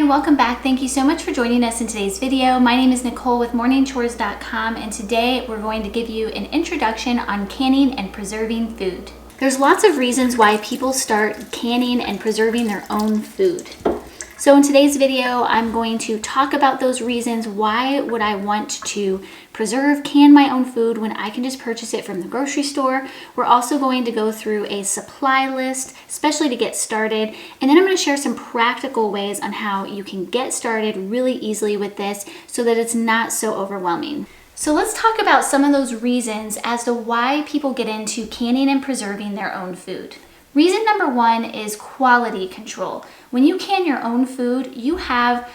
and welcome back. Thank you so much for joining us in today's video. My name is Nicole with morningchores.com, and today we're going to give you an introduction on canning and preserving food. There's lots of reasons why people start canning and preserving their own food. So in today's video, I'm going to talk about those reasons. Why would I want to can my own food when I can just purchase it from the grocery store? We're also going to go through a supply list, especially to get started. And then I'm going to share some practical ways on how you can get started really easily with this so that it's not so overwhelming. So let's talk about some of those reasons as to why people get into canning and preserving their own food. Reason number one is quality control. When you can your own food, you have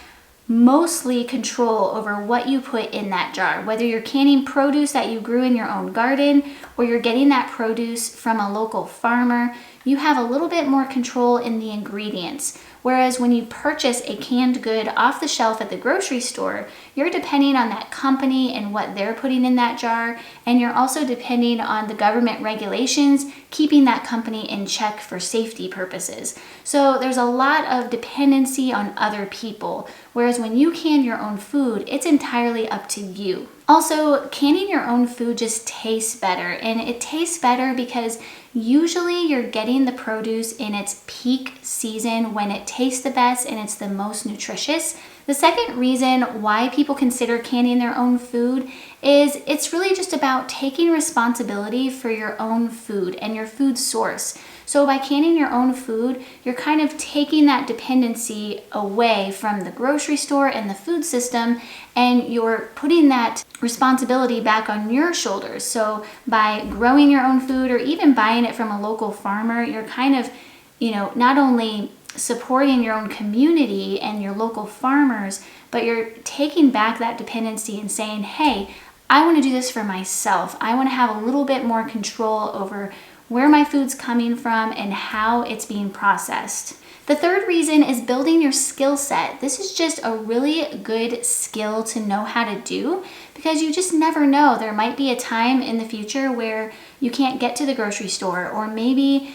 mostly control over what you put in that jar. Whether you're canning produce that you grew in your own garden or you're getting that produce from a local farmer, you have a little bit more control in the ingredients. Whereas when you purchase a canned good off the shelf at the grocery store, you're depending on that company and what they're putting in that jar, and you're also depending on the government regulations, keeping that company in check for safety purposes. So there's a lot of dependency on other people, whereas when you can your own food, it's entirely up to you. Also, canning your own food just tastes better, and it tastes better because usually you're getting the produce in its peak season when it tastes the best and it's the most nutritious. The second reason why people consider canning their own food is it's really just about taking responsibility for your own food and your food source. So by canning your own food, you're kind of taking that dependency away from the grocery store and the food system, and you're putting that responsibility back on your shoulders. So by growing your own food or even buying it from a local farmer, you're kind of, not only supporting your own community and your local farmers, but you're taking back that dependency and saying, hey, I want to do this for myself. I want to have a little bit more control over where my food's coming from and how it's being processed. The third reason is building your skill set. This is just a really good skill to know how to do because you just never know. There might be a time in the future where you can't get to the grocery store, or maybe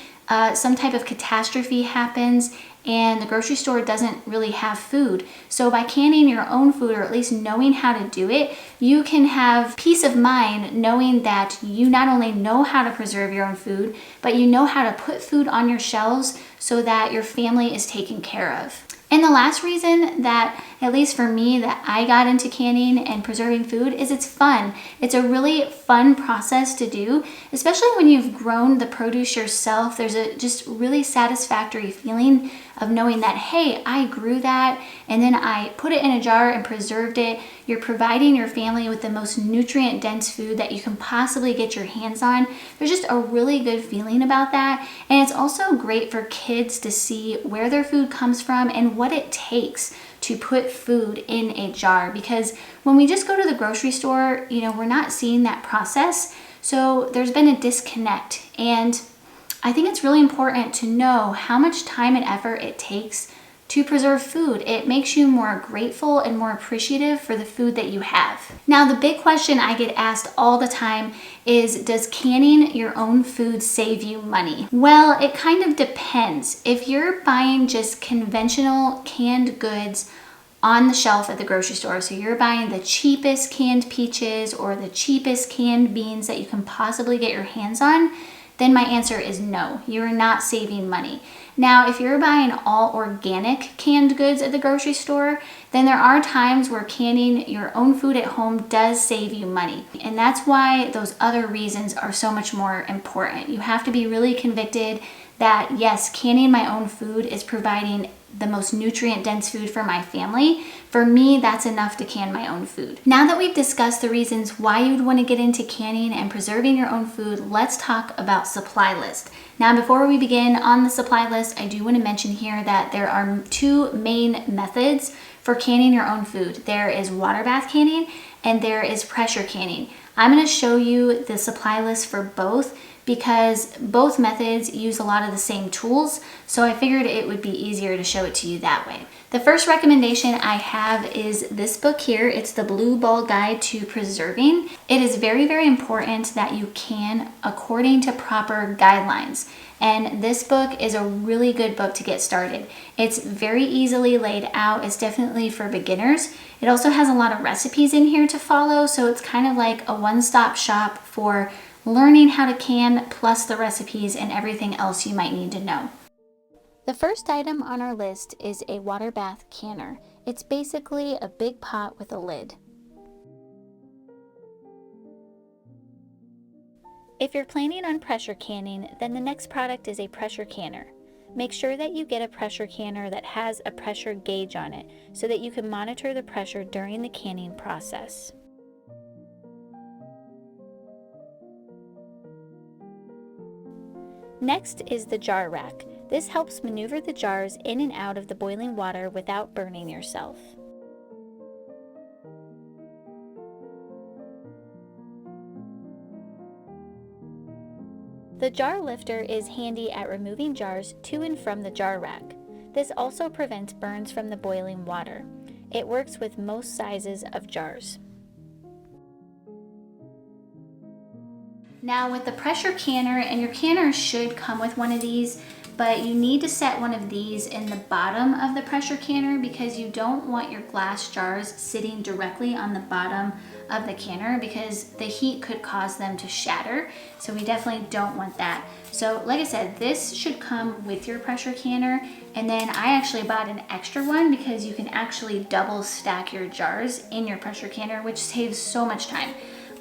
some type of catastrophe happens and the grocery store doesn't really have food. So by canning your own food, or at least knowing how to do it, you can have peace of mind knowing that you not only know how to preserve your own food, but you know how to put food on your shelves so that your family is taken care of. And the last reason that, at least for me, that I got into canning and preserving food is it's fun. It's a really fun process to do, especially when you've grown the produce yourself. There's a just really satisfactory feeling of knowing that, hey, I grew that and then I put it in a jar and preserved it. You're providing your family with the most nutrient-dense food that you can possibly get your hands on. There's just a really good feeling about that. And it's also great for kids to see where their food comes from and what it takes to put food in a jar. Because when we just go to the grocery store, we're not seeing that process. So there's been a disconnect. And I think it's really important to know how much time and effort it takes to preserve food. It makes you more grateful and more appreciative for the food that you have. Now, the big question I get asked all the time is, does canning your own food save you money? Well, it kind of depends. If you're buying just conventional canned goods on the shelf at the grocery store, so you're buying the cheapest canned peaches or the cheapest canned beans that you can possibly get your hands on, then my answer is no, you're not saving money. Now, if you're buying all organic canned goods at the grocery store, then there are times where canning your own food at home does save you money. And that's why those other reasons are so much more important. You have to be really convicted that, yes, canning my own food is providing the most nutrient-dense food for my family. For me, that's enough to can my own food. Now that we've discussed the reasons why you'd want to get into canning and preserving your own food, let's talk about supply list. Now, before we begin on the supply list, I do want to mention here that there are two main methods for canning your own food. There is water bath canning and there is pressure canning. I'm going to show you the supply list for both because both methods use a lot of the same tools, so I figured it would be easier to show it to you that way. The first recommendation I have is this book here. It's the Blue Ball Guide to Preserving. It is very, very important that you can according to proper guidelines. And this book is a really good book to get started. It's very easily laid out. It's definitely for beginners. It also has a lot of recipes in here to follow, so it's kind of like a one-stop shop for learning how to can, plus the recipes and everything else you might need to know. The first item on our list is a water bath canner. It's basically a big pot with a lid. If you're planning on pressure canning, then the next product is a pressure canner. Make sure that you get a pressure canner that has a pressure gauge on it so that you can monitor the pressure during the canning process. Next is the jar rack. This helps maneuver the jars in and out of the boiling water without burning yourself. The jar lifter is handy at removing jars to and from the jar rack. This also prevents burns from the boiling water. It works with most sizes of jars. Now with the pressure canner, and your canner should come with one of these, but you need to set one of these in the bottom of the pressure canner because you don't want your glass jars sitting directly on the bottom of the canner because the heat could cause them to shatter. So we definitely don't want that. So like I said, this should come with your pressure canner. And then I actually bought an extra one because you can actually double stack your jars in your pressure canner, which saves so much time.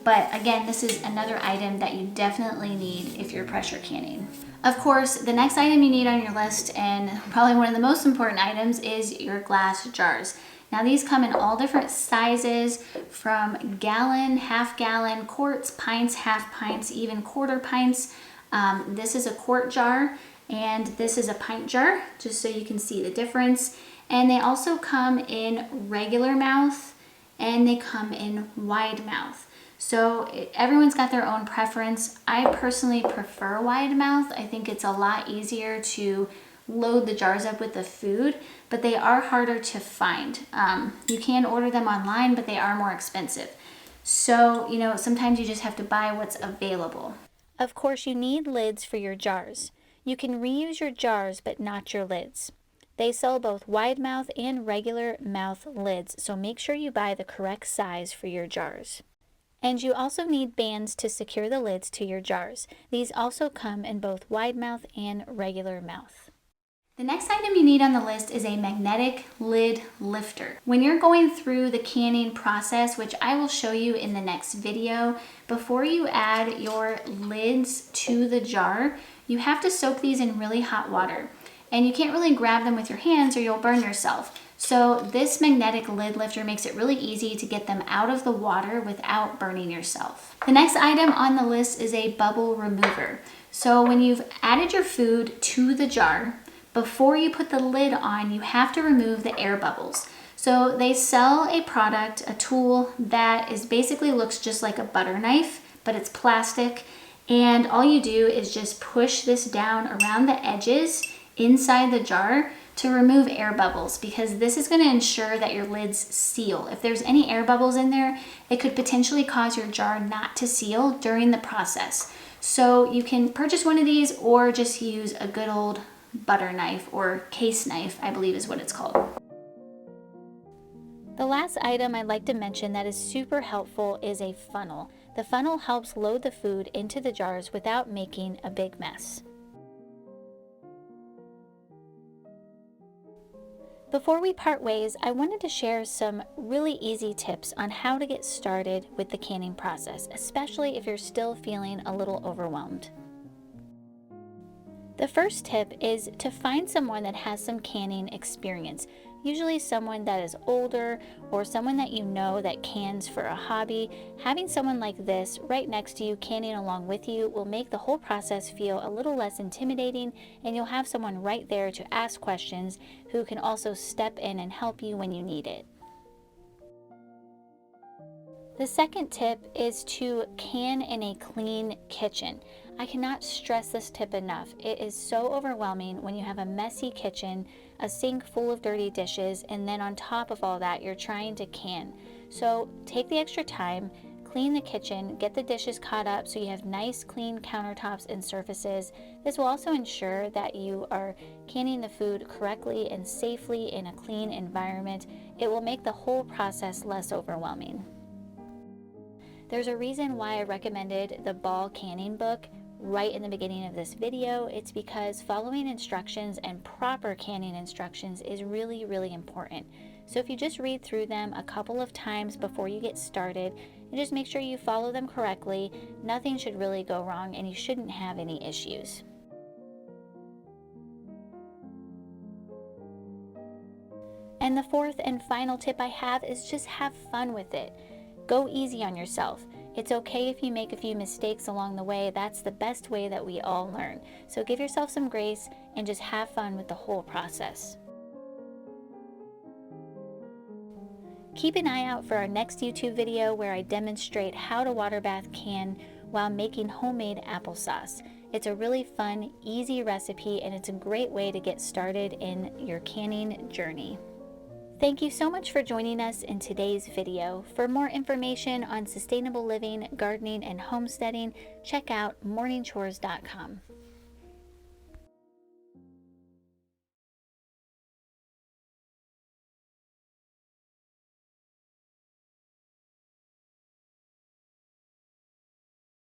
But again, this is another item that you definitely need if you're pressure canning. Of course, the next item you need on your list, and probably one of the most important items, is your glass jars. Now these come in all different sizes, from gallon, half gallon, quarts, pints, half pints, even quarter pints. This is a quart jar and this is a pint jar, just so you can see the difference. And they also come in regular mouth and they come in wide mouth. So everyone's got their own preference. I personally prefer wide mouth. I think it's a lot easier to load the jars up with the food, but they are harder to find. You can order them online, but they are more expensive. So, sometimes you just have to buy what's available. Of course, you need lids for your jars. You can reuse your jars, but not your lids. They sell both wide mouth and regular mouth lids, so make sure you buy the correct size for your jars. And you also need bands to secure the lids to your jars. These also come in both wide mouth and regular mouth. The next item you need on the list is a magnetic lid lifter. When you're going through the canning process, which I will show you in the next video, before you add your lids to the jar, you have to soak these in really hot water. And you can't really grab them with your hands or you'll burn yourself. So this magnetic lid lifter makes it really easy to get them out of the water without burning yourself. The next item on the list is a bubble remover. So when you've added your food to the jar, before you put the lid on, you have to remove the air bubbles. So they sell a product, a tool that is basically looks just like a butter knife, but it's plastic. And all you do is just push this down around the edges inside the jar to remove air bubbles, because this is going to ensure that your lids seal. If there's any air bubbles in there, it could potentially cause your jar not to seal during the process. So you can purchase one of these or just use a good old butter knife or case knife, I believe is what it's called. The last item I'd like to mention that is super helpful is a funnel. The funnel helps load the food into the jars without making a big mess. Before we part ways, I wanted to share some really easy tips on how to get started with the canning process, especially if you're still feeling a little overwhelmed. The first tip is to find someone that has some canning experience, usually someone that is older or someone that you know that cans for a hobby. Having someone like this right next to you canning along with you will make the whole process feel a little less intimidating, and you'll have someone right there to ask questions who can also step in and help you when you need it. The second tip is to can in a clean kitchen. I cannot stress this tip enough. It is so overwhelming when you have a messy kitchen, a sink full of dirty dishes, and then on top of all that, you're trying to can. So take the extra time, clean the kitchen, get the dishes caught up so you have nice clean countertops and surfaces. This will also ensure that you are canning the food correctly and safely in a clean environment. It will make the whole process less overwhelming. There's a reason why I recommended the Ball Canning book right in the beginning of this video. It's because following instructions and proper canning instructions is really, really important. So if you just read through them a couple of times before you get started and just make sure you follow them correctly, nothing should really go wrong and you shouldn't have any issues. And the fourth and final tip I have is just have fun with it. Go easy on yourself. It's okay if you make a few mistakes along the way. That's the best way that we all learn. So give yourself some grace and just have fun with the whole process. Keep an eye out for our next YouTube video where I demonstrate how to water bath can while making homemade applesauce. It's a really fun, easy recipe and it's a great way to get started in your canning journey. Thank you so much for joining us in today's video. For more information on sustainable living, gardening, and homesteading, check out morningchores.com.